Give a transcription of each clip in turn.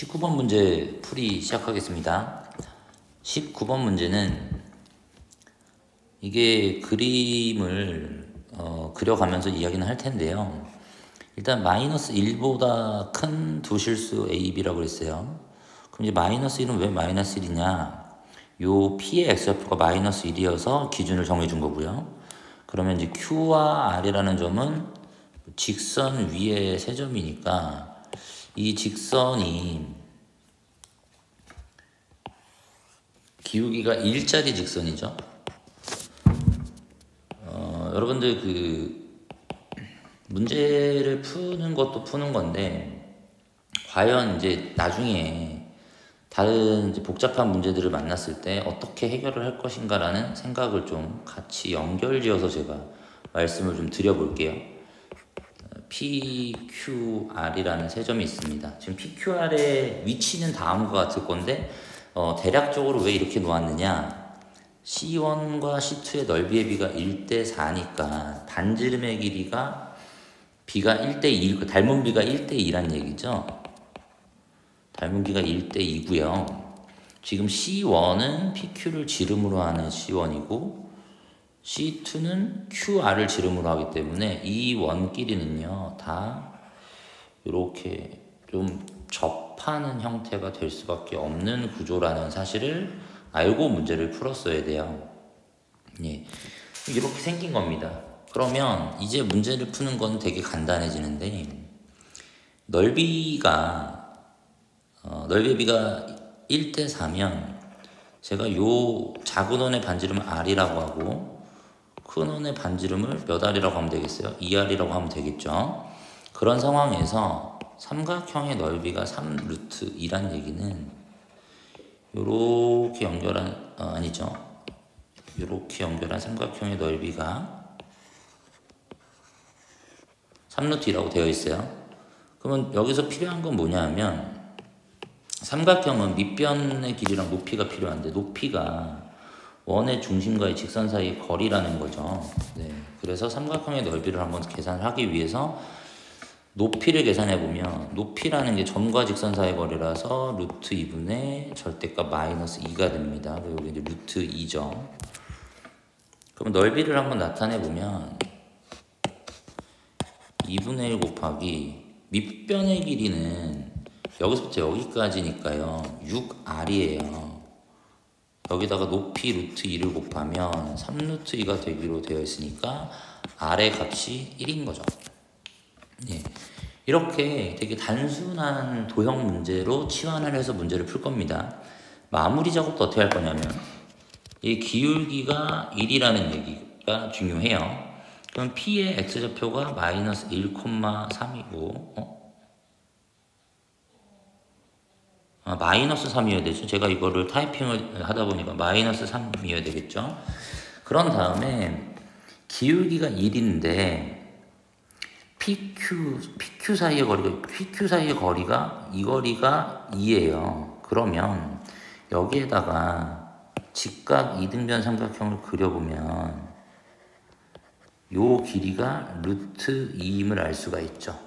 19번 문제 풀이 시작하겠습니다. 19번 문제는 이게 그림을 그려가면서 이야기는 할 텐데요. 일단 마이너스 1보다 큰 두 실수 A, B라고 그랬어요. 그럼 이제 마이너스 1은 왜 마이너스 1이냐? 요 P의 X좌표가 마이너스 1이어서 기준을 정해준 거고요. 그러면 이제 Q와 R이라는 점은 직선 위에 세 점이니까 이 직선이 기울기가 1짜리 직선이죠. 여러분들 문제를 푸는 것도 푸는 건데 과연 이제 나중에 다른 이제 복잡한 문제들을 만났을 때 어떻게 해결을 할 것인가라는 생각을 좀 같이 연결지어서 제가 말씀을 좀 드려볼게요. PQR이라는 세 점이 있습니다. 지금 PQR의 위치는 다음과 같을 건데 대략적으로 왜 이렇게 놓았느냐? C1과 C2의 넓이의 비가 1대 4니까 반지름의 길이가 B가 1대 2, 닮은 비가 1대 2란 얘기죠. 닮은 비가 1대 2고요. 지금 C1은 PQ를 지름으로 하는 C1이고 C2는 QR을 지름으로 하기 때문에 이 원끼리는요 다 이렇게 좀 접하는 형태가 될 수밖에 없는 구조라는 사실을 알고 문제를 풀었어야 돼요. 예, 이렇게 생긴 겁니다. 그러면 이제 문제를 푸는 건 되게 간단해지는데 넓이의 비가 1대 4면 제가 요 작은 원의 반지름을 R이라고 하고 큰 원의 반지름을 몇 R이라고 하면 되겠어요? 2R이라고 하면 되겠죠. 그런 상황에서 삼각형의 넓이가 3루트 2란 얘기는 요렇게 연결한 요렇게 연결한 삼각형의 넓이가 3루트 2라고 되어 있어요. 그러면 여기서 필요한 건 뭐냐 하면 삼각형은 밑변의 길이랑 높이가 필요한데 높이가 원의 중심과의 직선 사이의 거리라는 거죠. 네. 그래서 삼각형의 넓이를 한번 계산을 하기 위해서 높이를 계산해 보면 높이라는 게 점과 직선 사이의 거리라서 루트 2분의 절대값 마이너스 2가 됩니다. 그리고 여기 이제 루트 2죠. 그럼 넓이를 한번 나타내 보면 2분의 1 곱하기 밑변의 길이는 여기서부터 여기까지니까요 6R이에요. 여기다가 높이 루트 2를 곱하면 3루트 2가 되기로 되어 있으니까 R의 값이 1인 거죠. 예. 이렇게 되게 단순한 도형 문제로 치환을 해서 문제를 풀 겁니다. 마무리 작업도 어떻게 할 거냐면 이 기울기가 1이라는 얘기가 중요해요. 그럼 P의 X좌표가 마이너스 1,3이고 마이너스 3이어야 되죠. 제가 이거를 타이핑을 하다 보니까 마이너스 3이어야 되겠죠. 그런 다음에 기울기가 1인데 PQ 사이의 거리가 이 거리가 2예요. 그러면 여기에다가 직각 이등변 삼각형을 그려보면 요 길이가 루트 2임을 알 수가 있죠.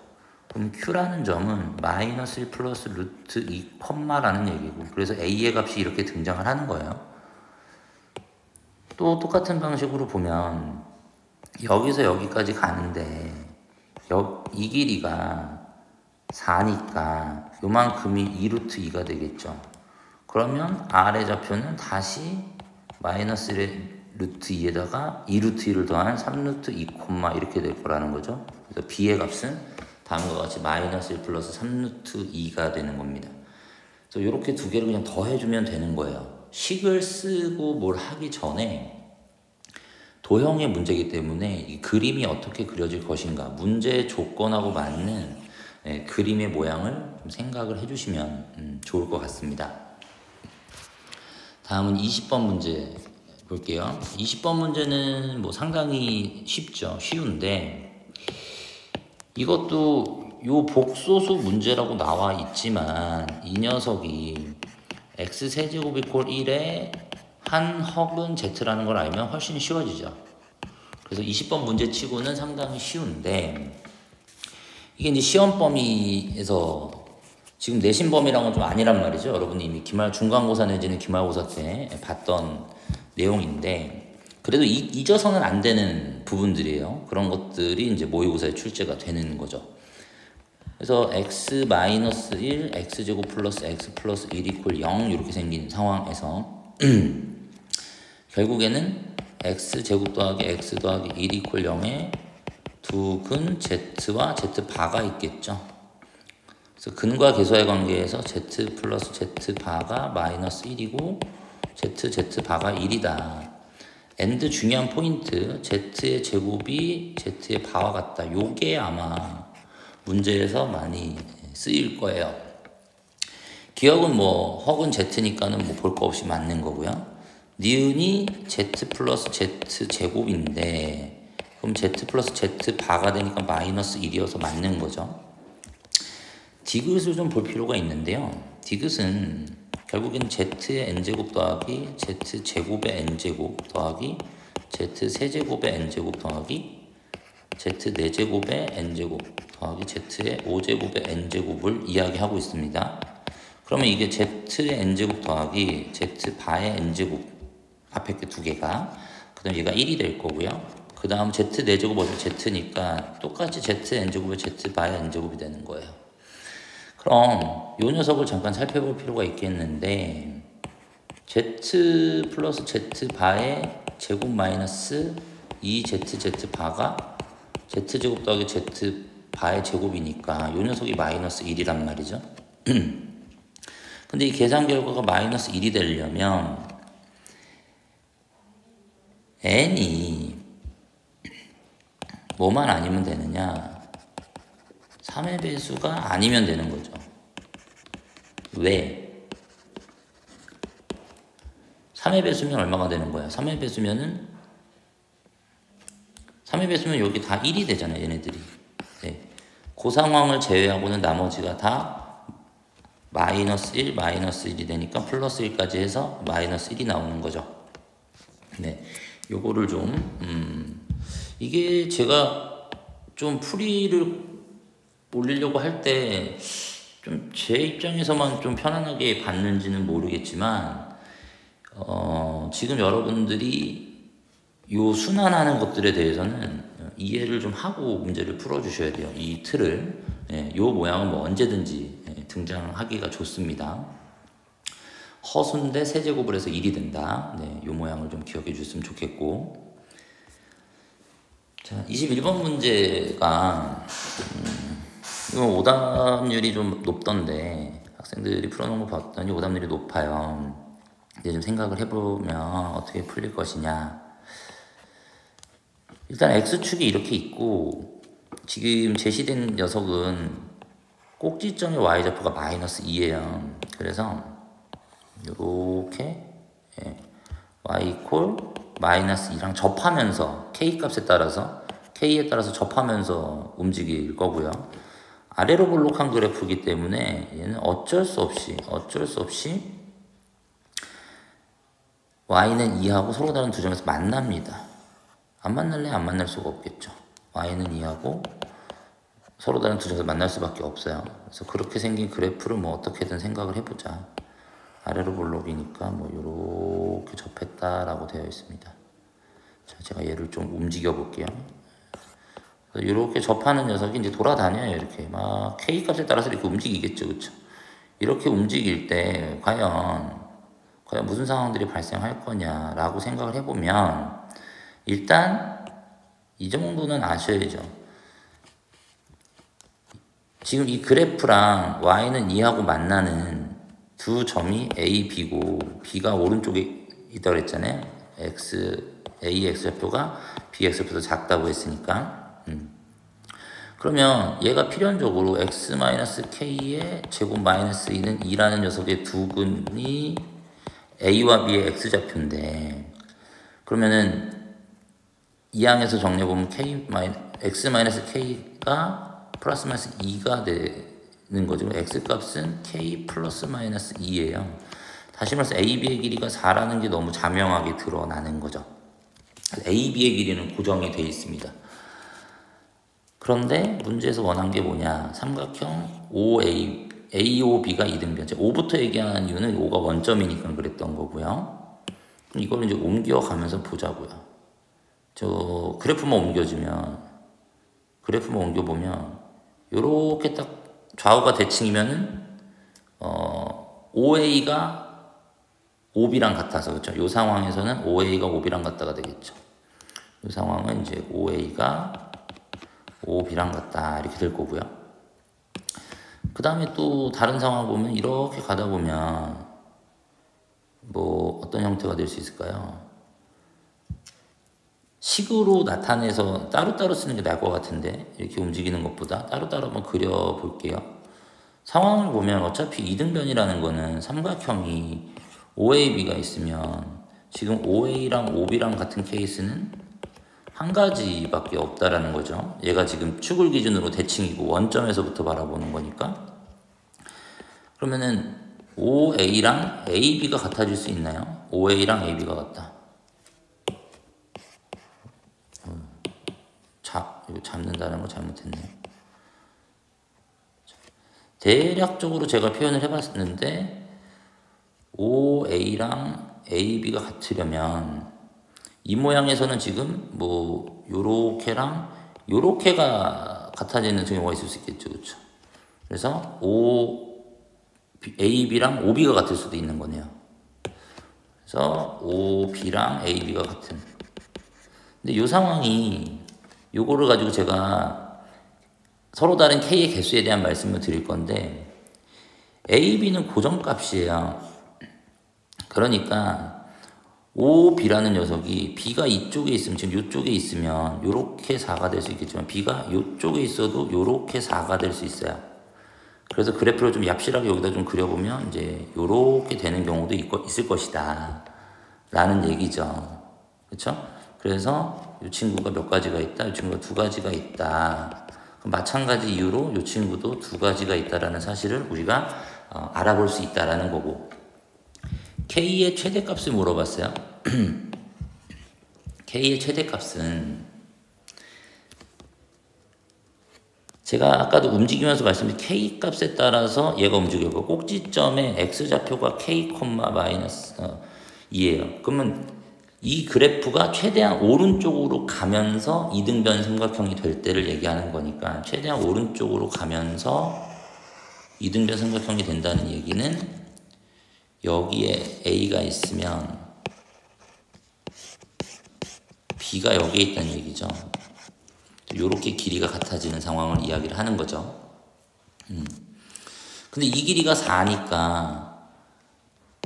그럼 Q라는 점은 마이너스 1 플러스 루트 2 콤마라는 얘기고 그래서 A의 값이 이렇게 등장을 하는 거예요. 또 똑같은 방식으로 보면 여기서 여기까지 가는데 이 길이가 4니까 요만큼이 2루트 2가 되겠죠. 그러면 R의 좌표는 다시 마이너스 1 루트 2에다가 2루트 2를 더한 3루트 2 콤마 이렇게 될 거라는 거죠. 그래서 B의 값은 다음과 같이 마이너스 1 플러스 3루트 2가 되는 겁니다. 그래서 이렇게 두 개를 그냥 더해주면 되는 거예요. 식을 쓰고 뭘 하기 전에 도형의 문제이기 때문에 이 그림이 어떻게 그려질 것인가 문제 조건하고 맞는 그림의 모양을 좀 생각을 해주시면 좋을 것 같습니다. 다음은 20번 문제 볼게요. 20번 문제는 뭐 상당히 쉽죠. 쉬운데 이것도 요 복소수 문제라고 나와 있지만 이 녀석이 x세제곱 이퀄 1에 한 허근 z라는 걸 알면 훨씬 쉬워지죠. 그래서 20번 문제 치고는 상당히 쉬운데 이게 이제 시험 범위에서 지금 내신 범위랑은 좀 아니란 말이죠. 여러분이 이미 중간고사 내지는 기말고사 때 봤던 내용인데, 그래도 잊어서는 안 되는 부분들이에요. 그런 것들이 이제 모의고사에 출제가 되는 거죠. 그래서 x-1, x제곱 플러스 x 플러스 1 이퀄 0 이렇게 생긴 상황에서 결국에는 x제곱 더하기 x 더하기 1 이퀄 0에 두 근 z와 z바가 있겠죠. 그래서 근과 계수의 관계에서 z 플러스 z바가 마이너스 1이고 z바가 1이다. 엔드 중요한 포인트, z의 제곱이 z의 바와 같다. 요게 아마 문제에서 많이 쓰일 거예요. 기억은 뭐 허근 z니까는 뭐 볼 거 없이 맞는 거고요. 니은이 z 플러스 z 제곱인데 그럼 z 플러스 z 바가 되니까 마이너스 1이어서 맞는 거죠. 디귿을 좀 볼 필요가 있는데요. 디귿은 결국엔 z의 n제곱 더하기 z제곱의 n제곱 더하기 z세제곱의 n제곱 더하기 z4제곱의 n제곱 더하기 z의 5제곱의 n제곱을 이야기하고 있습니다. 그러면 이게 z의 n제곱 더하기 z바의 n제곱 앞에 게 두 개가, 그 다음 얘가 1이 될 거고요. 그 다음 z4제곱 어차피 z니까 똑같이 z n제곱의 z바의 n제곱이 되는 거예요. 그럼 이 녀석을 잠깐 살펴볼 필요가 있겠는데, z 플러스 z바의 제곱 마이너스 2zz바가 z제곱 더하기 z바의 제곱이니까 이 녀석이 마이너스 1이란 말이죠. 근데 이 계산 결과가 마이너스 1이 되려면 n이 뭐만 아니면 되느냐? 3의 배수가 아니면 되는 거죠. 왜? 3의 배수면 얼마가 되는 거야? 3의 배수면 여기 다 1이 되잖아요, 얘네들이. 네. 그 상황을 제외하고는 나머지가 다 마이너스 1, 마이너스 1이 되니까 플러스 1까지 해서 마이너스 1이 나오는 거죠. 네. 요거를 이게 제가 좀 풀이를 올리려고 할 때 좀 제 입장에서만 좀 편안하게 봤는지는 모르겠지만 지금 여러분들이 요 순환하는 것들에 대해서는 이해를 좀 하고 문제를 풀어주셔야 돼요. 이 틀을, 요 모양은 뭐 언제든지 등장하기가 좋습니다. 허수인데 세제곱을 해서 1이 된다. 네, 요 모양을 좀 기억해 주셨으면 좋겠고. 자, 21번 문제가 이건 오답률이 좀 높던데 학생들이 풀어놓은 거 봤더니 오답률이 높아요. 이제 좀 생각을 해보면 어떻게 풀릴 것이냐. 일단 X축이 이렇게 있고 지금 제시된 녀석은 꼭지점의 Y좌표가 마이너스 2예요. 그래서 이렇게 Y 이퀄 마이너스 2랑 접하면서 K값에 따라서 K에 따라서 접하면서 움직일 거고요. 아래로 볼록한 그래프이기 때문에 얘는 어쩔 수 없이 y는 2하고 서로 다른 두 점에서 만납니다. 안 만날래? 안 만날 수가 없겠죠. y는 2하고 서로 다른 두 점에서 만날 수밖에 없어요. 그래서 그렇게 생긴 그래프를 뭐 어떻게든 생각을 해보자. 아래로 볼록이니까 뭐 이렇게 접했다라고 되어 있습니다. 자, 제가 얘를 좀 움직여 볼게요. 이렇게 접하는 녀석이 이제 돌아다녀요. 이렇게 막 K 값에 따라서 이렇게 움직이겠죠, 그렇죠? 이렇게 움직일 때 과연 무슨 상황들이 발생할 거냐라고 생각을 해보면 일단 이 정도는 아셔야죠. 지금 이 그래프랑 y는 2하고 만나는 두 점이 A, B고 B가 오른쪽에 있다고 그랬잖아요. A X좌표가 B X좌표보다 작다고 했으니까. 그러면 얘가 필연적으로 x-k의 제곱 마이너스 2는 2라는 녀석의 두 근이 a와 b의 x좌표인데, 그러면은 이 항에서 정리해보면 x-k가 플러스 마이너스 2가 되는 거죠. x값은 k 플러스 마이너스 2예요. 다시 말해서 AB의 길이가 4라는 게 너무 자명하게 드러나는 거죠. AB의 길이는 고정이 되어 있습니다. 그런데 문제에서 원한 게 뭐냐? 삼각형 OAB AOB가 이등변. 제가 5부터 얘기한 이유는 5가 원점이니까 그랬던 거고요. 이걸 이제 옮겨가면서 보자고요. 저 그래프만 옮겨보면 요렇게 딱 좌우가 대칭이면은 OA가 OB랑 같아서 그렇죠. 요 상황에서는 OA가 OB랑 같다가 되겠죠. 이 상황은 이제 OA가 OB랑 같다 이렇게 될 거고요. 그 다음에 또 다른 상황 보면 이렇게 가다 보면 뭐 어떤 형태가 될 수 있을까요? 식으로 나타내서 따로따로 쓰는 게 나을 것 같은데 이렇게 움직이는 것보다 따로따로 한번 그려볼게요. 상황을 보면 어차피 이등변이라는 거는 삼각형이 OAB가 있으면 지금 OA랑 OB랑 같은 케이스는 한 가지밖에 없다라는 거죠. 얘가 지금 축을 기준으로 대칭이고 원점에서부터 바라보는 거니까. 그러면은 OA랑 AB가 같아질 수 있나요? OA랑 AB가 같다. 이거 잡는다는 거 잘못했네. 대략적으로 제가 표현을 해봤는데 OA랑 AB가 같으려면 이 모양에서는 지금 뭐 요렇게랑 요렇게가 같아지는 경우가 있을 수 있겠죠. 그렇죠? 그래서 AB랑 OB가 같을 수도 있는 거네요. 그래서 OB랑 AB가 같은. 근데 이 상황이 요거를 가지고 제가 서로 다른 K의 개수에 대한 말씀을 드릴 건데 AB는 고정값이에요. 그러니까 OB라는 녀석이 B가 이쪽에 있으면 지금 이쪽에 있으면 요렇게 4가 될 수 있겠지만 B가 이쪽에 있어도 요렇게 4가 될 수 있어요. 그래서 그래프를 좀 얍실하게 여기다 좀 그려보면 이제 요렇게 되는 경우도 있을 것이다 라는 얘기죠. 그렇죠? 그래서 이 친구가 몇 가지가 있다, 이 친구가 두 가지가 있다. 마찬가지 이유로 이 친구도 두 가지가 있다라는 사실을 우리가 알아볼 수 있다라는 거고. K의 최대값을 물어봤어요. K의 최대값은 제가 아까도 움직이면서 말씀드린 K 값에 따라서 얘가 움직이고 꼭지점의 X좌표가 K, 마이너스 2예요. 그러면 이 그래프가 최대한 오른쪽으로 가면서 이등변 삼각형이 될 때를 얘기하는 거니까 최대한 오른쪽으로 가면서 이등변 삼각형이 된다는 얘기는 여기에 A가 있으면 B가 여기에 있다는 얘기죠. 이렇게 길이가 같아지는 상황을 이야기를 하는 거죠. 근데 이 길이가 4니까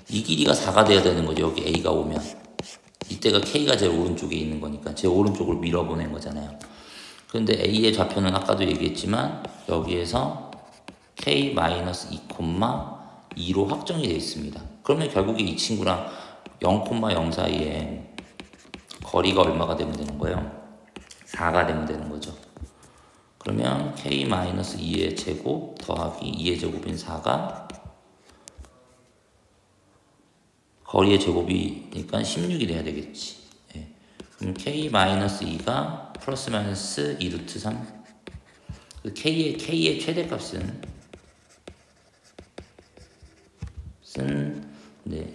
이 길이가 4가 돼야 되는 거죠. 여기 A가 오면. 이때가 K가 제일 오른쪽에 있는 거니까 제 오른쪽으로 밀어보낸 거잖아요. 그런데 A의 좌표는 아까도 얘기했지만 여기에서 K-2,2로 확정이 되어 있습니다. 그러면 결국에 이 친구랑 0,0 사이에 거리가 얼마가 되면 되는 거예요? 4가 되면 되는 거죠. 그러면 K-2의 제곱 더하기 2의 제곱인 4가 거리의 제곱이니까 16이 돼야 되겠지. 예. 그럼 K-2가 플러스 마이너스 2루트 3. K의 최대값은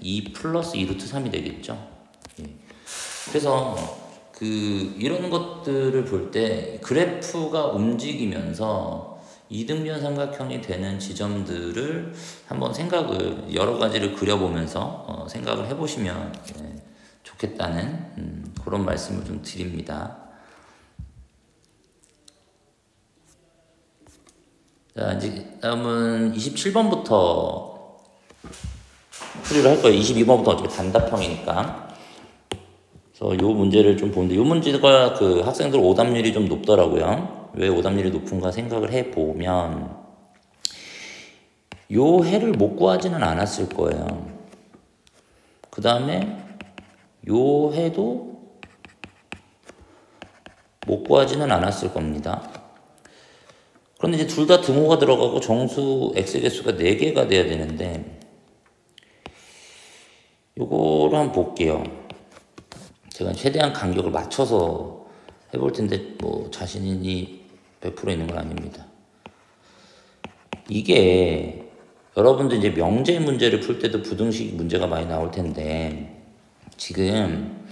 2 플러스 2루트 3이 되겠죠. 예. 그래서 이런 것들을 볼 때 그래프가 움직이면서 이등변 삼각형이 되는 지점들을 한번 여러 가지를 그려보면서 생각을 해보시면 좋겠다는 그런 말씀을 좀 드립니다. 자, 이제 다음은 27번부터 풀이를 할 거예요. 22번부터 어차피 단답형이니까. 그래서 요 문제를 좀 보는데 요 문제가 학생들 오답률이 좀 높더라고요. 왜 오답률이 높은가 생각을 해보면 요 해를 못 구하지는 않았을 거예요. 그 다음에 요 해도 못 구하지는 않았을 겁니다. 그런데 이제 둘 다 등호가 들어가고 정수 X의 개수가 4개가 돼야 되는데 요거를 한번 볼게요. 제가 최대한 간격을 맞춰서 해볼 텐데 뭐 자신이 100% 있는 건 아닙니다. 이게 여러분들 이제 명제 문제를 풀 때도 부등식 문제가 많이 나올 텐데, 지금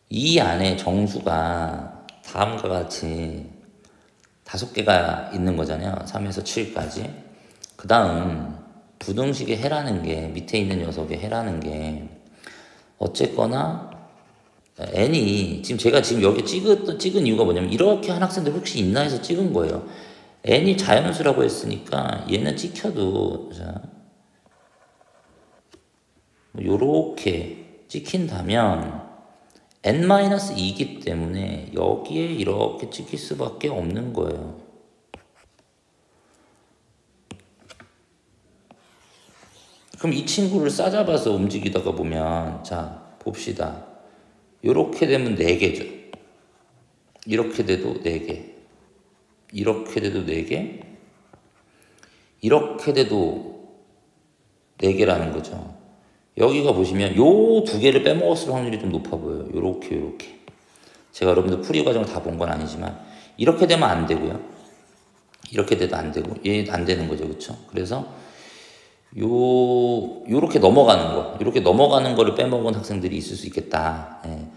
이 안에 정수가 다음과 같이 5개가 있는 거잖아요. 3에서 7까지. 그 다음 부등식의 해라는 게, 밑에 있는 녀석의 해라는 게 어쨌거나 n이, 지금 제가 지금 여기 찍은 이유가 뭐냐면, 이렇게 한 학생들 혹시 있나 해서 찍은 거예요. n이 자연수라고 했으니까 얘는 찍혀도, 자, 요렇게 찍힌다면 n-2이기 때문에 여기에 이렇게 찍힐 수밖에 없는 거예요. 그럼 이 친구를 싸잡아서 움직이다가 보면, 자, 봅시다. 요렇게 되면 4개죠. 이렇게 돼도 4개. 이렇게 돼도 4개. 이렇게 돼도 4개라는 거죠. 여기가 보시면 요 2개를 빼먹었을 확률이 좀 높아 보여요. 요렇게. 제가 여러분들 풀이 과정을 다 본 건 아니지만, 이렇게 되면 안 되고요. 이렇게 돼도 안 되고, 얘 안 되는 거죠. 그쵸? 그래서 요렇게 넘어가는 거, 이렇게 넘어가는 거를 빼먹은 학생들이 있을 수 있겠다. 예,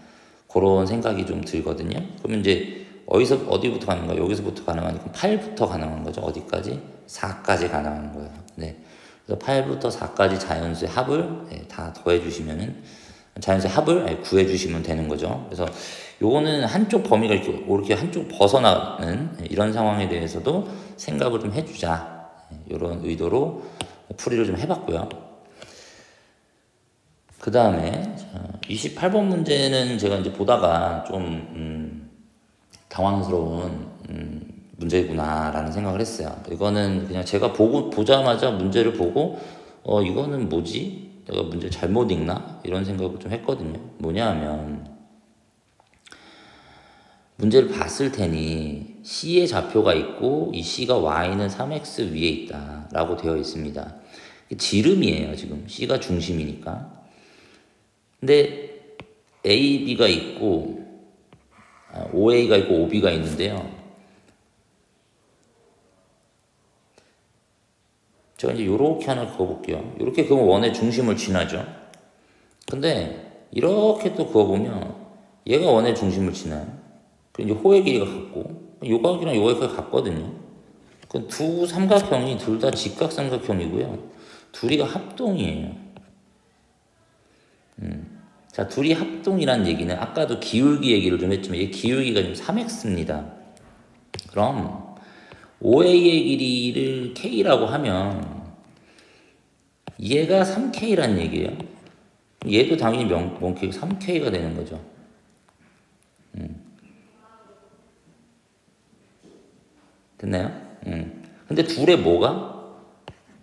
그런 생각이 좀 들거든요. 그러면 이제 어디부터 가는가? 여기서부터 가능하니까 8부터 가능한 거죠. 어디까지? 4까지 가능한 거예요. 네. 그래서 8부터 4까지 자연수의 합을 다 더해주시면은, 자연수의 합을 구해주시면 되는 거죠. 그래서 요거는 한쪽 범위가 이렇게 한쪽 벗어나는 이런 상황에 대해서도 생각을 좀 해주자. 이런 의도로 풀이를 좀 해봤고요. 그 다음에 28번 문제는 제가 이제 보다가 좀 당황스러운 문제구나라는 생각을 했어요. 이거는 그냥 제가 보자마자 문제를 보고 이거는 뭐지? 내가 문제 잘못 읽나? 이런 생각을 좀 했거든요. 뭐냐 하면, 문제를 봤을 테니 C의 좌표가 있고 이 C가 Y는 3X 위에 있다 라고 되어 있습니다. 지름이에요. 지금 C가 중심이니까. 근데 A, B가 있고 OA가 있고 OB가 있는데요. 제가 이제 요렇게 하나 그어볼게요. 요렇게 그으면 원의 중심을 지나죠. 근데 이렇게 또 그어보면 얘가 원의 중심을 지나요. 그리고 이제 호의 길이가 같고, 요각이랑 요각이 같거든요. 그 두 삼각형이 둘 다 직각삼각형이고요. 둘이가 합동이에요. 자, 둘이 합동이란 얘기는 아까도 기울기 얘기를 좀 했지만, 이 기울기가 지금 3x입니다. 그럼 OA의 길이를 K라고 하면 얘가 3K란 얘기예요. 얘도 당연히 명케이 3K가 되는 거죠. 됐나요? 근데 둘의 뭐가?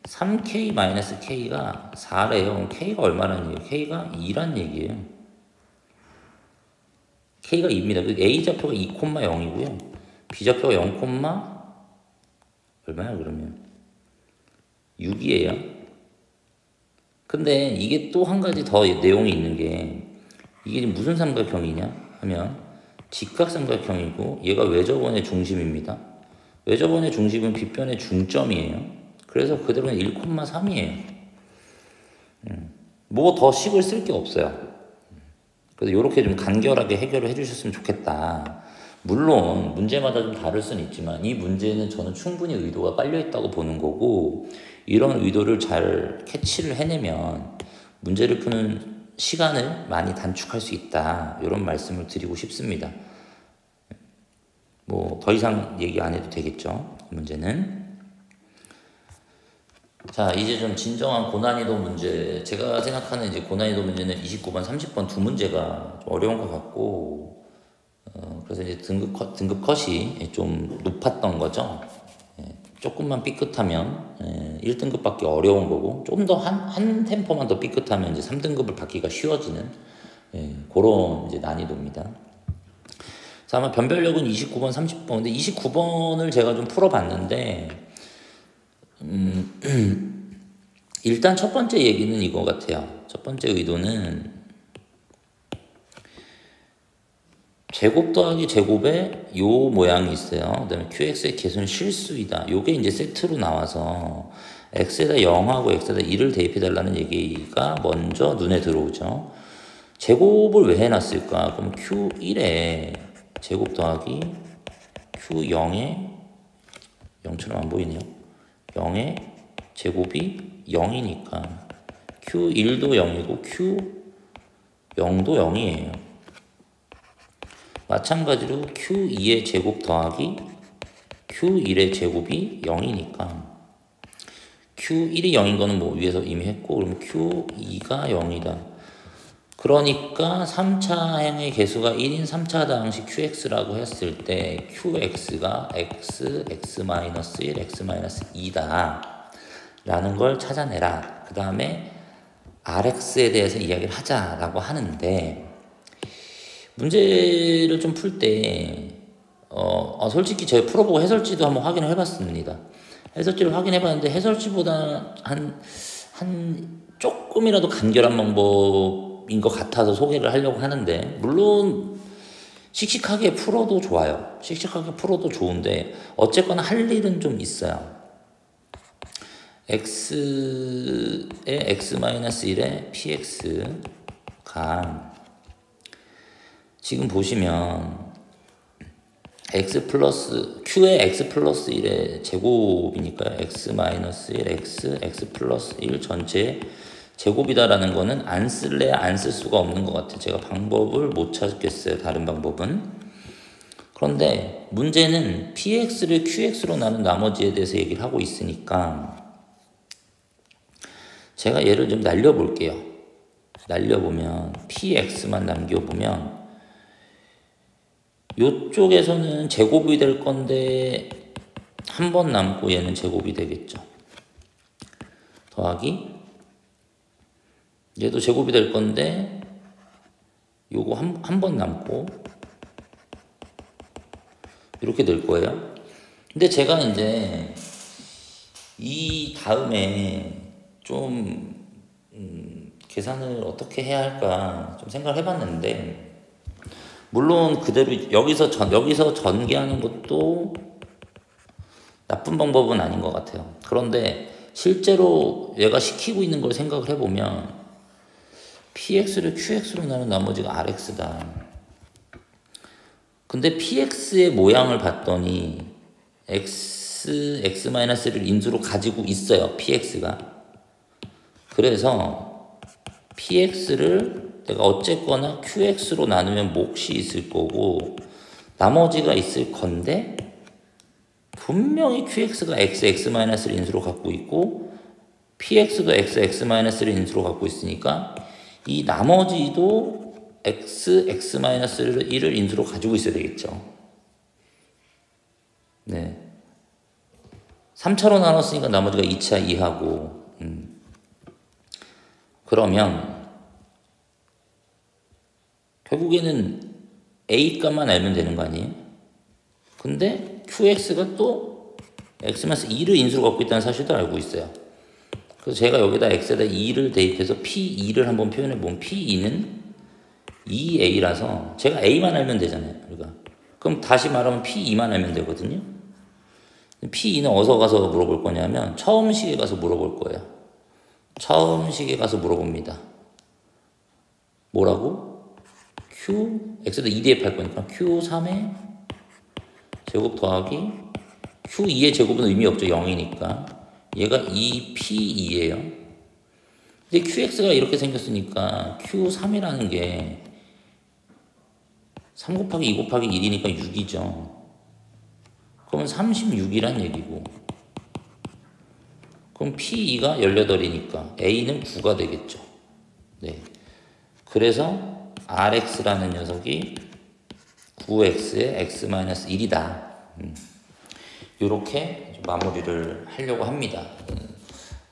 3K-K가 4래요. 그럼 K가 얼마라는 얘기예요? K가 2란 얘기예요. K가 2입니다. A좌표가 2,0이고요. B좌표가 0, 얼마야 그러면? 6이에요. 근데 이게 또 한 가지 더 내용이 있는 게, 이게 무슨 삼각형이냐 하면 직각삼각형이고, 얘가 외접원의 중심입니다. 외접원의 중심은 빗변의 중점이에요. 그래서 그대로는 1,3이에요. 뭐 더 식을 쓸 게 없어요. 그래서 이렇게 좀 간결하게 해결을 해주셨으면 좋겠다. 물론 문제마다 좀 다를 수는 있지만, 이 문제는 저는 충분히 의도가 깔려 있다고 보는 거고, 이런 의도를 잘 캐치를 해내면 문제를 푸는 시간을 많이 단축할 수 있다. 이런 말씀을 드리고 싶습니다. 뭐 더 이상 얘기 안 해도 되겠죠. 이 문제는. 자, 이제 좀 진정한 고난이도 문제. 제가 생각하는 이제 고난이도 문제는 29번, 30번 두 문제가 좀 어려운 것 같고, 그래서 이제 등급 컷이 좀 높았던 거죠. 조금만 삐끗하면 1등급 받기 어려운 거고, 좀 더 한 템포만 더 삐끗하면 이제 3등급을 받기가 쉬워지는 그런 이제 난이도입니다. 자, 아마 변별력은 29번, 30번. 근데 29번을 제가 좀 풀어봤는데, 일단 첫 번째 얘기는 이거 같아요. 첫 번째 의도는 제곱 더하기 제곱에 요 모양이 있어요. 그 다음에 QX의 개수는 실수이다. 요게 이제 세트로 나와서 x에다 0하고 x에다 1을 대입해달라는 얘기가 먼저 눈에 들어오죠. 제곱을 왜 해놨을까? 그럼 q1에 제곱 더하기 q0에 0처럼 안 보이네요. 0의 제곱이 0이니까 q1도 0이고 q0도 0이에요. 마찬가지로 q2의 제곱 더하기 q1의 제곱이 0이니까 q1이 0인 거는 뭐 위에서 이미 했고, 그러면 q2가 0이다. 그러니까 3차행의 개수가 1인 3차 다항식 qx라고 했을 때 qx가 x, x-1, x-2다 라는 걸 찾아내라. 그 다음에 rx에 대해서 이야기를 하자라고 하는데, 문제를 좀 풀 때 솔직히 제가 풀어보고 해설지도 한번 확인을 해봤습니다. 해설지를 확인해봤는데 해설지보다 한 조금이라도 간결한 방법인 것 같아서 소개를 하려고 하는데, 물론 씩씩하게 풀어도 좋아요. 씩씩하게 풀어도 좋은데 어쨌거나 할 일은 좀 있어요. x의 x-1의 px가 지금 보시면 x 플러스 q의 x 플러스 1의 제곱이니까요. x-1 x 플러스 1 전체 제곱이다라는 거는 안 쓸래 안 쓸 수가 없는 것 같아요. 제가 방법을 못 찾겠어요. 다른 방법은. 그런데 문제는 px를 qx로 나눈 나머지에 대해서 얘기를 하고 있으니까 제가 얘를 좀 날려볼게요. 날려보면 px만 남겨보면 요쪽에서는 제곱이 될 건데 한 번 남고 얘는 제곱이 되겠죠. 더하기 얘도 제곱이 될 건데 요거 한 번 남고 이렇게 될 거예요. 근데 제가 이제 이 다음에 좀 계산을 어떻게 해야 할까 좀 생각을 해봤는데, 물론 그대로 여기서 전개하는 것도 나쁜 방법은 아닌 것 같아요. 그런데 실제로 얘가 시키고 있는 걸 생각을 해보면 px를 qx로 나눈 나머지가 rx다. 근데 px의 모양을 봤더니 x-를 인수로 가지고 있어요. px가. 그래서 px를 내가 어쨌거나 qx로 나누면 몫이 있을 거고 나머지가 있을 건데, 분명히 qx가 x, x-를 인수로 갖고 있고 px도 x, x-를 인수로 갖고 있으니까 이 나머지도 x, x-를 1을 인수로 가지고 있어야 되겠죠. 네. 3차로 나눴으니까 나머지가 2차 2하고 그러면 결국에는 a 값만 알면 되는 거 아니에요? 근데 qx가 또 x-2를 인수로 갖고 있다는 사실도 알고 있어요. 그래서 제가 여기다 x에다 2를 대입해서 p2를 한번 표현해 보면 p2는 2a라서 제가 a만 알면 되잖아요. 우리가. 그럼 다시 말하면 p2만 알면 되거든요. p2는 어디서 가서 물어볼 거냐면 처음 식에 가서 물어볼 거예요. 처음 식에 가서 물어봅니다. 뭐라고? x에다 2 대입할 거니까 q3의 제곱 더하기 q2의 제곱은 의미 없죠. 0이니까. 얘가 2p2예요. 근데 qx가 이렇게 생겼으니까 q3이라는 게 3 곱하기 2 곱하기 1이니까 6이죠. 그러면 36이란 얘기고, 그럼 p2가 18이니까 a는 9가 되겠죠. 네. 그래서 rx라는 녀석이 9x의 x-1이다. 이렇게 마무리를 하려고 합니다.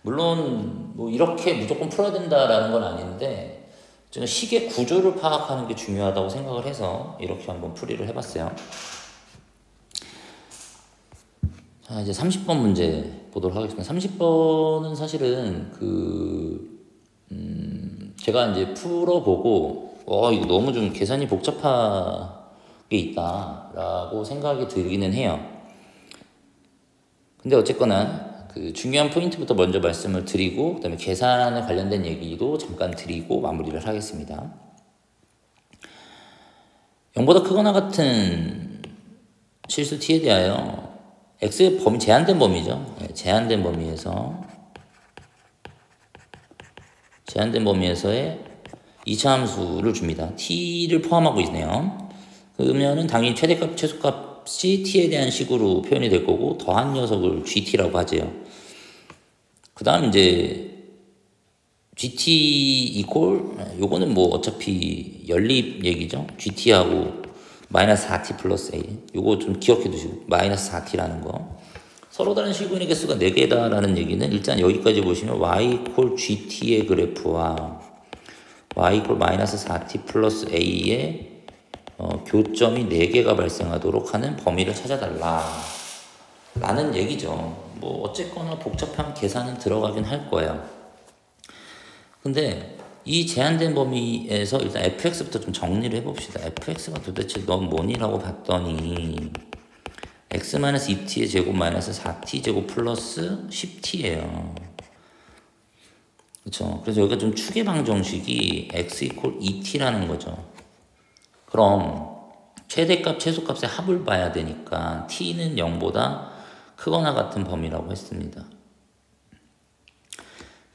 물론 뭐 이렇게 무조건 풀어야 된다라는 건 아닌데 저는 식의 구조를 파악하는 게 중요하다고 생각을 해서 이렇게 한번 풀이를 해봤어요. 자, 이제 30번 문제 보도록 하겠습니다. 30번은 사실은 제가 이제 풀어보고 이거 너무 좀 계산이 복잡하게 있다라고 생각이 들기는 해요. 근데 어쨌거나 그 중요한 포인트부터 먼저 말씀을 드리고 그다음에 계산에 관련된 얘기도 잠깐 드리고 마무리를 하겠습니다. 0보다 크거나 같은 실수 t에 대하여 x의 범위 제한된 범위죠. 네, 제한된 범위에서의 2차 함수를 줍니다. t를 포함하고 있네요. 그러면은 당연히 최대값, 최소값이 t에 대한 식으로 표현이 될 거고 더한 녀석을 gt라고 하죠. 그 다음 이제 gt 이퀄 요거는 뭐 어차피 연립 얘기죠. gt하고 마이너스 4t 플러스 a 요거 좀 기억해 두시고 마이너스 4t라는 거 서로 다른 실근의 개수가 4개다라는 얘기는 일단 여기까지 보시면 y 이퀄 gt의 그래프와 y 이퀄 마이너스 4t 플러스 a의 교점이 4개가 발생하도록 하는 범위를 찾아달라 라는 얘기죠. 뭐 어쨌거나 복잡한 계산은 들어가긴 할 거예요. 근데 이 제한된 범위에서 일단 fx부터 좀 정리를 해봅시다. fx가 도대체 넌 뭐니라고 봤더니 x-2t의 제곱 마이너스 4t 제곱 플러스 10t예요. 그쵸? 그래서 여기가 좀 추계방 정식이 x 이퀄 2t라는 거죠. 그럼 최대값, 최소값의 합을 봐야 되니까 t는 0보다 크거나 같은 범위라고 했습니다.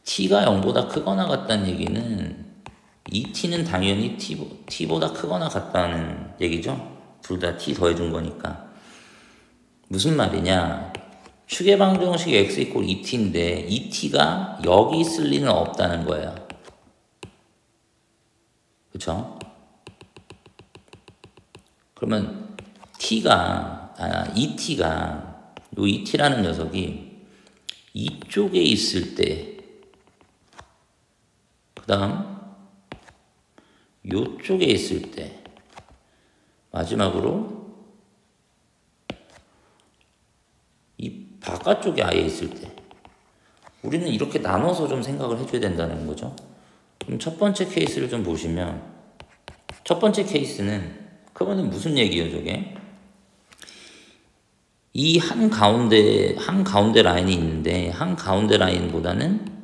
t가 0보다 크거나 같다는 얘기는 이 t는 당연히 t보다 크거나 같다는 얘기죠. 둘 다 t 더해준 거니까. 무슨 말이냐? 추계방 정식 x 이퀄 2t인데 이 t가 여기 있을 리는 없다는 거예요. 그쵸? 그러면 이 t가 요 2t라는 녀석이 이쪽에 있을 때 그 다음 요쪽에 있을 때 마지막으로 이 바깥쪽에 아예 있을 때 우리는 이렇게 나눠서 좀 생각을 해줘야 된다는 거죠. 그럼 첫 번째 케이스를 좀 보시면 첫 번째 케이스는 그거는 무슨 얘기예요 저게? 이 한가운데 라인이 있는데 한가운데 라인보다는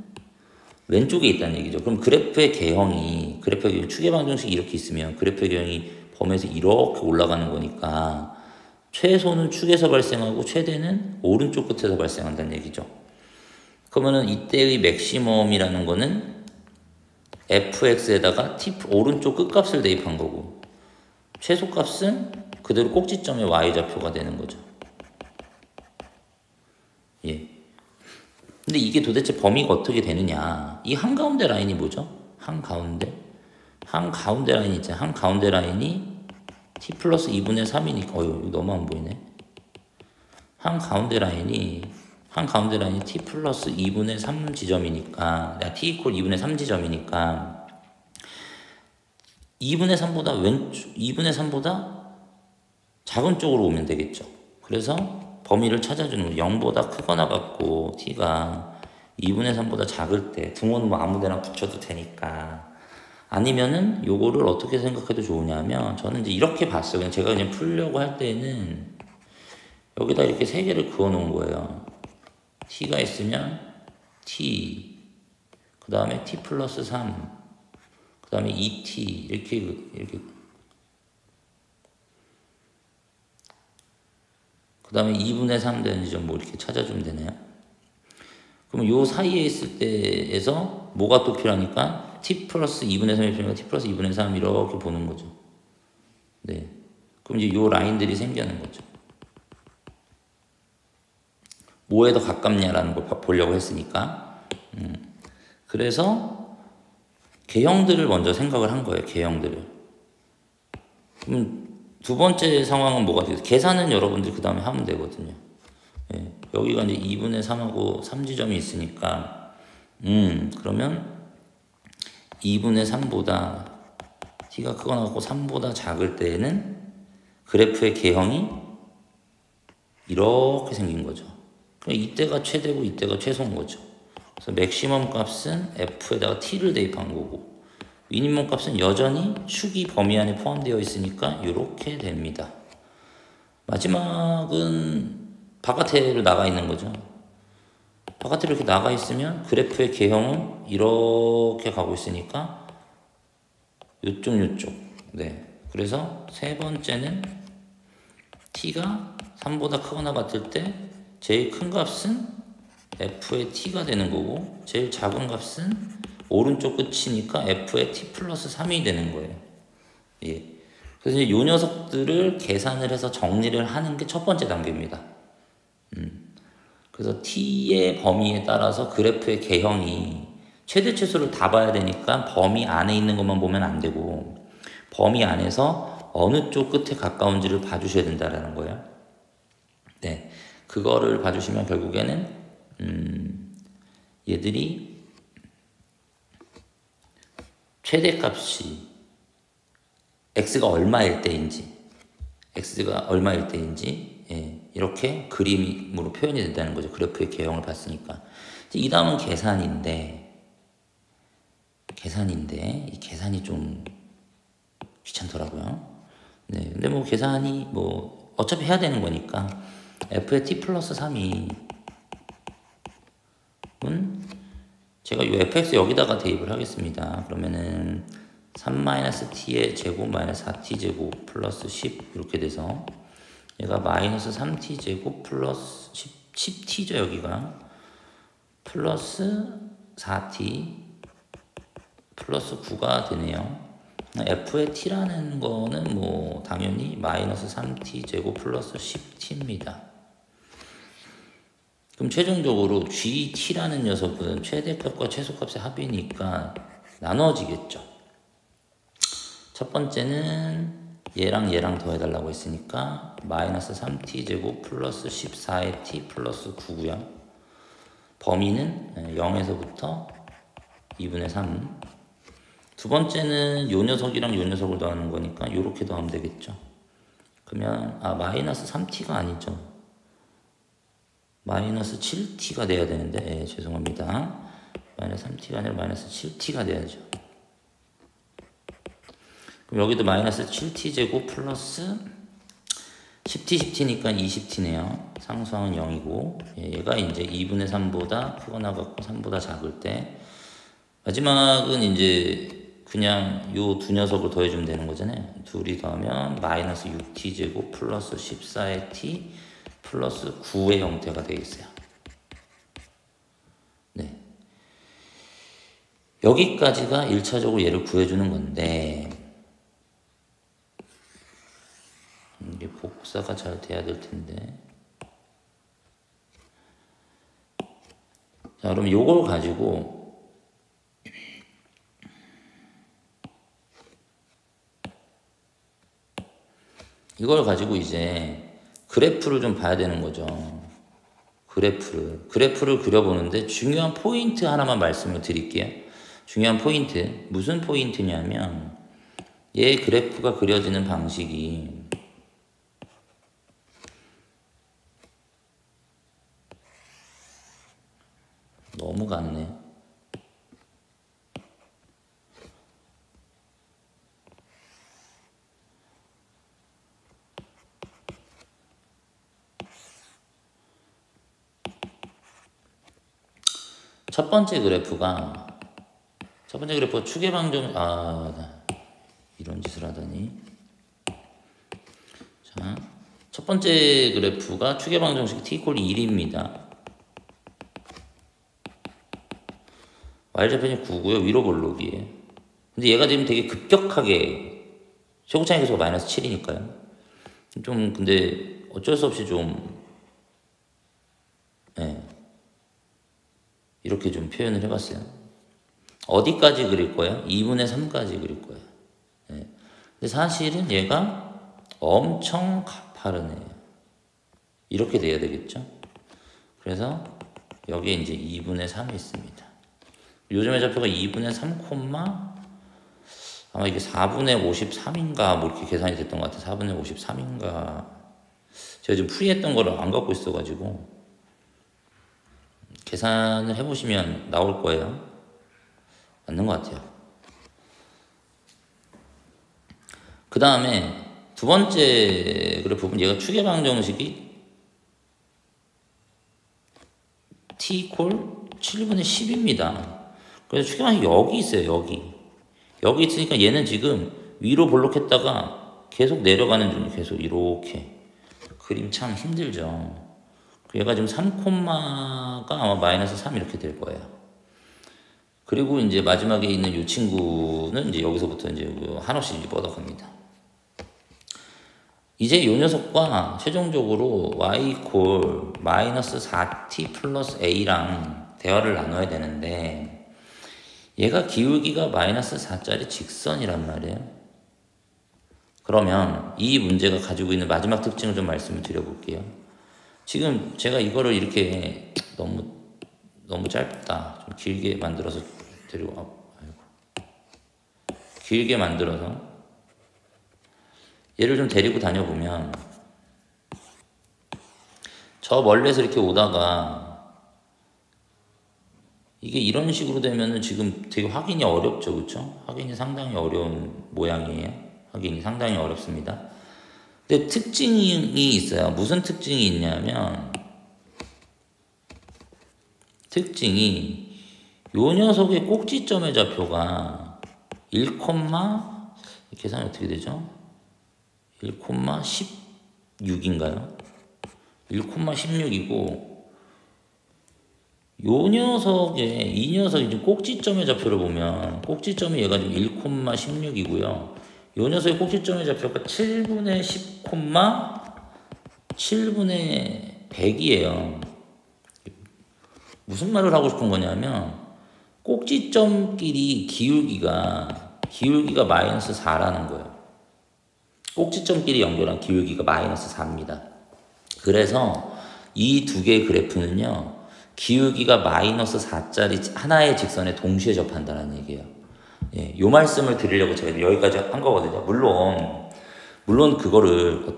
왼쪽에 있다는 얘기죠. 그럼 그래프의 개형이 추계방 정식이 이렇게 있으면 그래프의 개형이 범위에서 이렇게 올라가는 거니까 최소는 축에서 발생하고 최대는 오른쪽 끝에서 발생한다는 얘기죠. 그러면은 이때의 맥시멈이라는 거는 fx에다가 오른쪽 끝값을 대입한 거고 최소값은 그대로 꼭지점의 y좌표가 되는 거죠. 예. 근데 이게 도대체 범위가 어떻게 되느냐? 이 한가운데 라인이 뭐죠? 한가운데 라인이 있잖아요. 한가운데 라인이 t 플러스 2분의 3이니까 이거 너무 안 보이네. 한가운데 라인이 t 플러스 2분의 3 지점이니까 t 이퀄 2분의 3 지점이니까 2분의 3보다 작은 쪽으로 오면 되겠죠. 그래서 범위를 찾아주는 거 0보다 크거나 같고 t가 2분의 3보다 작을 때 등호는 뭐 아무데나 붙여도 되니까 아니면은 요거를 어떻게 생각해도 좋으냐면 저는 이제 이렇게 봤어요. 제가 그냥 풀려고 할 때는 여기다 이렇게 3개를 그어 놓은 거예요. t가 있으면 t 그 다음에 t 플러스 3 그 다음에 2t 이렇게 그 다음에 2분의 3 되는 지점 뭐 이렇게 찾아주면 되네요. 그럼 요 사이에 있을 때에서 뭐가 또 필요하니까 t 플러스 2분의 3이 필요하니까 t 플러스 2분의 3 이렇게 보는 거죠. 네. 그럼 이제 요 라인들이 생기는 거죠. 뭐에 더 가깝냐라는 걸 보려고 했으니까. 그래서 개형들을 먼저 생각을 한 거예요. 개형들을. 그럼 두 번째 상황은 뭐가 되겠어요? 계산은 여러분들이 그 다음에 하면 되거든요. 예, 여기가 이제 2분의 3하고 3지점이 있으니까 그러면 2분의 3보다 t가 크거나 같고 3보다 작을 때에는 그래프의 개형이 이렇게 생긴 거죠. 이때가 최대고 이때가 최소인 거죠. 그래서 맥시멈 값은 f에다가 t를 대입한 거고 미니멈 값은 여전히 축이 범위 안에 포함되어 있으니까 이렇게 됩니다. 마지막은 바깥으로 나가 있는 거죠. 바깥으로 이렇게 나가 있으면 그래프의 개형은 이렇게 가고 있으니까 요쪽. 네. 그래서 세 번째는 t가 3보다 크거나 같을 때 제일 큰 값은 f의 t가 되는 거고 제일 작은 값은 오른쪽 끝이니까 f의 t 플러스 3이 되는 거예요. 예. 그래서 이제 요 녀석들을 계산을 해서 정리를 하는 게 첫 번째 단계입니다. 그래서 t의 범위에 따라서 그래프의 개형이 최대 최소를 다 봐야 되니까 범위 안에 있는 것만 보면 안 되고 범위 안에서 어느 쪽 끝에 가까운지를 봐주셔야 된다는 거예요. 네, 그거를 봐주시면 결국에는 얘들이 최대값이 x가 얼마일 때인지 예, 이렇게 그림으로 표현이 된다는 거죠. 그래프의 개형을 봤으니까. 이 다음은 계산인데 이 계산이 좀 귀찮더라고요. 네, 근데 뭐 계산이 뭐 어차피 해야 되는 거니까 f의 t 플러스 3이 제가 이 fx 여기다가 대입을 하겠습니다. 그러면은 3-t의 제곱 마이너스 4t 제곱 플러스 10 이렇게 돼서 얘가 마이너스 3t 제곱 플러스 10t죠 여기가 플러스 4t 플러스 9가 되네요. f의 t라는 거는 뭐 당연히 마이너스 3t 제곱 플러스 10t입니다. 그럼 최종적으로 gt라는 녀석은 최대값과 최소값의 합이니까 나눠지겠죠. 첫 번째는 얘랑 더해달라고 했으니까 마이너스 3t 제곱 플러스 14의 t 플러스 9고요. 범위는 0에서부터 2분의 3. 두 번째는 요 녀석이랑 요 녀석을 더하는 거니까 요렇게 더하면 되겠죠. 그러면 마이너스 3t가 아니죠. 마이너스 7t가 돼야 되는데 죄송합니다. 마이너스 3t가 아니라 마이너스 7t가 돼야죠. 그럼 여기도 마이너스 7t 제곱 플러스 10t니까 20t네요. 상수항은 0이고 얘가 이제 2분의 3보다 크거나 같고 3보다 작을 때 마지막은 이제 그냥 요 두 녀석을 더해주면 되는 거잖아요. 둘이 더하면 마이너스 6t 제곱 플러스 14의 t 플러스 9의 형태가 되겠어요. 네. 여기까지가 1차적으로 얘를 구해주는 건데 이게 복사가 잘 돼야 될 텐데 자 그럼 요걸 가지고 이걸 가지고 이제 그래프를 좀 봐야 되는 거죠. 그래프를 그려보는데 중요한 포인트 하나만 말씀을 드릴게요. 중요한 포인트. 무슨 포인트냐면 얘 그래프가 그려지는 방식이 너무 가느네요. 첫 번째 그래프가 추계방정 이런 짓을 하다니. 자, 첫 번째 그래프가 추계방정식 t = 1입니다. y좌편이 9고요. 위로 볼록이에요. 근데 얘가 지금 되게 급격하게 최고차이 계수가 마이너스 7이니까요. 좀 근데 어쩔 수 없이 좀 이렇게 좀 표현을 해봤어요. 어디까지 그릴 거예요? 2분의 3까지 그릴 거예요. 근데 사실은 얘가 엄청 가파르네요. 이렇게 돼야 되겠죠? 그래서 여기에 이제 2분의 3이 있습니다. 요즘의 좌표가 2분의 3, 아마 이게 4분의 53인가 뭐 이렇게 계산이 됐던 것 같아요. 4분의 53인가. 제가 지금 풀이했던 거를 안 갖고 있어가지고 계산을 해보시면 나올 거예요. 맞는 것 같아요. 그 다음에 두 번째 그래프 보면 얘가 추계방정식이 t 콜 7분의 10입니다. 그래서 추경하기 여기 있어요. 여기 있으니까 얘는 지금 위로 볼록했다가 계속 내려가는 중이에요. 계속 이렇게. 그림 참 힘들죠. 얘가 지금 3콤마가 아마 마이너스 3 이렇게 될 거예요. 그리고 이제 마지막에 있는 이 친구는 이제 여기서부터 이제 한없이 이제 뻗어갑니다. 이제 이 녀석과 최종적으로 y 콜 마이너스 4t 플러스 a랑 대화를 나눠야 되는데 얘가 기울기가 마이너스 4짜리 직선이란 말이에요. 그러면 이 문제가 가지고 있는 마지막 특징을 좀 말씀을 드려볼게요. 지금 제가 이거를 이렇게 너무 짧다. 좀 길게 만들어서 길게 만들어서 얘를 좀 데리고 다녀보면 저 멀리서 이렇게 오다가 이게 이런 식으로 되면은 지금 되게 확인이 어렵죠. 그쵸? 확인이 상당히 어려운 모양이에요. 확인이 상당히 어렵습니다. 근데 특징이 있어요. 무슨 특징이 있냐면 특징이 요 녀석의 꼭지점의 좌표가 1, 계산이 어떻게 되죠? 1,16인가요? 1,16이고 요 녀석의 이 녀석이 지금 꼭지점의 좌표를 보면 꼭지점이 얘가 지금 1,16이고요. 요 녀석의 꼭지점의 좌표가 7분의 10, 7분의 100이에요. 무슨 말을 하고 싶은 거냐면 꼭지점끼리 기울기가 마이너스 4라는 거예요. 꼭지점끼리 연결한 기울기가 마이너스 4입니다. 그래서 이 두 개의 그래프는요. 기울기가 마이너스 4짜리 하나의 직선에 동시에 접한다는 얘기예요. 예, 요 말씀을 드리려고 제가 여기까지 한 거거든요. 물론 그거를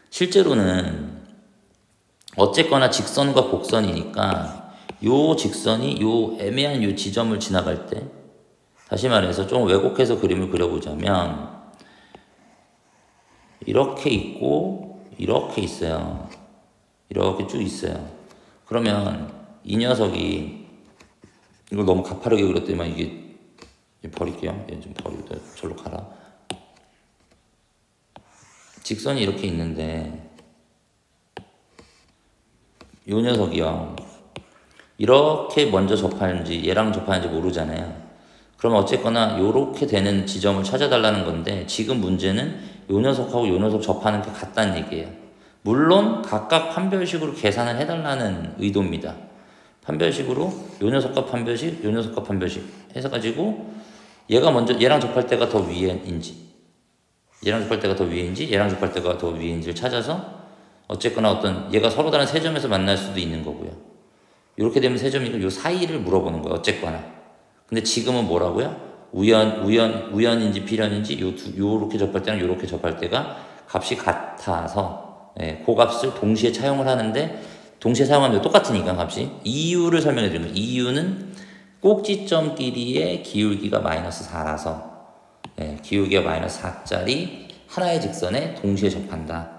실제로는 어쨌거나 직선과 곡선이니까 요 직선이 요 애매한 요 지점을 지나갈 때 다시 말해서 좀 왜곡해서 그림을 그려보자면 이렇게 있고 이렇게 있어요. 이렇게 쭉 있어요. 그러면 이 녀석이 이걸 너무 가파르게 그렸더니만 이게 버릴게요. 얘 좀 버리고 절로 가라. 직선이 이렇게 있는데 요 녀석이요. 이렇게 먼저 접하는지 얘랑 접하는지 모르잖아요. 그러면 어쨌거나 요렇게 되는 지점을 찾아달라는 건데 지금 문제는 요 녀석하고 요 녀석 접하는 게 같다는 얘기예요. 물론 각각 판별식으로 계산을 해달라는 의도입니다. 판별식으로 요 녀석과 판별식, 요 녀석과 판별식 해서 가지고 얘가 먼저 얘랑 접할 때가 더 위인지 얘랑 접할 때가 더 위인지 얘랑 접할 때가 더 위인지를 찾아서 어쨌거나 어떤 얘가 서로 다른 세 점에서 만날 수도 있는 거고요. 이렇게 되면 세 점이고 요 사이를 물어보는 거예요. 어쨌거나. 근데 지금은 뭐라고요? 우연인지 필연인지 요렇게 접할 때랑 요렇게 접할 때가 값이 같아서 그 값을 동시에 차용을 하는데 동시에 사용하면 똑같으니까 값이 이유를 설명해 드리는 거예요. 이유는 꼭지점끼리의 기울기가 마이너스 4라서 기울기가 마이너스 4짜리 하나의 직선에 동시에 접한다.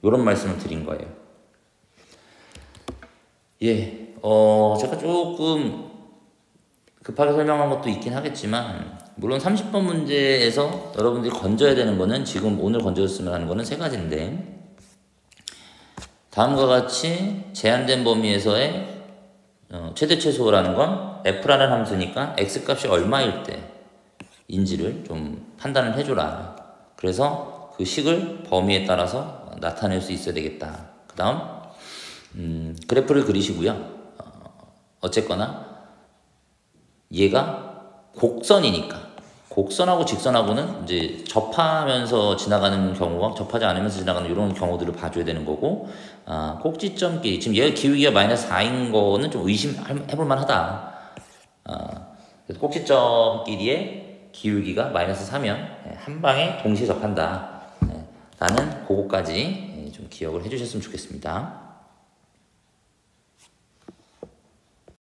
이런 말씀을 드린 거예요. 제가 조금 급하게 설명한 것도 있긴 하겠지만 물론 30번 문제에서 여러분들이 건져야 되는 거는 지금 오늘 건져줬으면 하는 거는 세 가지인데 다음과 같이 제한된 범위에서의 최대 최소라는 건 f라는 함수니까 x값이 얼마일 때인지를 좀 판단을 해줘라. 그래서 그 식을 범위에 따라서 나타낼 수 있어야 되겠다. 그 다음 그래프를 그리시고요. 어쨌거나 얘가 곡선이니까 곡선하고 직선하고는 이제 접하면서 지나가는 경우와 접하지 않으면서 지나가는 이런 경우들을 봐줘야 되는 거고 꼭지점끼리 지금 얘가 기울기가 마이너스 4인 거는 좀 의심해볼 만하다. 그래서 꼭지점끼리의 기울기가 마이너스 4면 한 방에 동시에 접한다. 라는 그거까지 좀 기억을 해주셨으면 좋겠습니다.